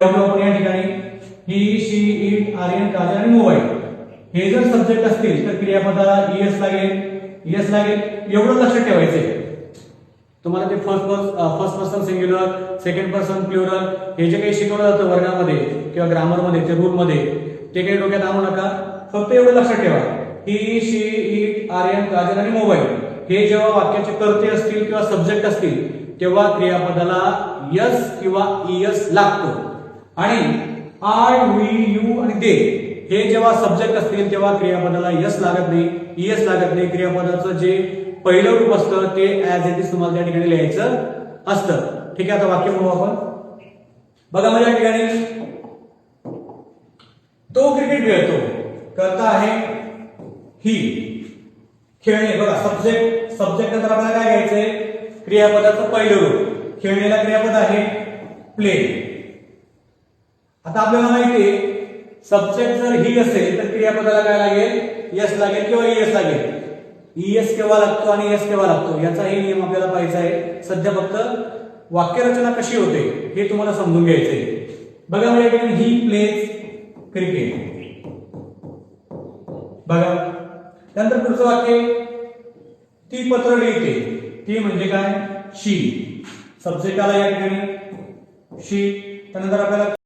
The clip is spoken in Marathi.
आपण या ठिकाणी ही, शी, इट, आर्यन, काजल आणि मोबाईल हे जर सब्जेक्ट असतील तर क्रियापदाला ईएस लागेल एवढं लक्षात ठेवायचंय. तुम्हाला ते first person singular, second person plural हे जे काही शिकवलं जातं वर्गामध्ये किंवा ग्रामर मध्ये, ते रूल मध्ये, ते काही डोक्यात आणू नका. फक्त एवढं लक्षात ठेवा, ही, शी, इट, आर्यन, काजल आणि मोबाईल हे जेव्हा वाक्याचे कर्ते असतील किंवा सब्जेक्ट असतील तेव्हा क्रियापदाला यस किंवा ईएस लागतो. आणि आय, वी, यू आणि दे हे जेव्हा सब्जेक्ट असतील तेव्हा क्रियापदाला यस लागत नाही, ईएस लागत नाही. क्रियापदाचं जे पहिलं रूप असतं ते ऍज इट इज तुम्हाला त्या ठिकाणी लिहायचं असतं. ठीक आहे, आता वाक्य म्हणू आपण. बघा माझ्या ठिकाणी तो क्रिकेट खेळतो, करता आहे ही, खेळणे. बघा सब्जेक्ट नंतर आपल्याला काय घ्यायचंय, क्रियापदाचं पहिलं रूप. खेळणेला क्रियापद आहे प्ले. आता आपल्याला माहिती आहे सब्जेक्ट जर ही असेल तर क्रियापदाला काय लागेल, यस लागेल किंवा ईएस लागेल. ईएस केव्हा लागतो आणि एस केव्हा लागतो याचाही नियम आपल्याला पाहायचा आहे. सध्या फक्त वाक्यरचना कशी होते हे तुम्हाला समजून घ्यायचंय. बघा म्हणजे ठिकाणी ही प्लेज क्रिकेट. बघा त्यानंतर पुढचं वाक्य, ती पत्र लिहिते. ती म्हणजे काय, शी. सब्जेक्ट आला या ठिकाणी शी. त्यानंतर आपल्याला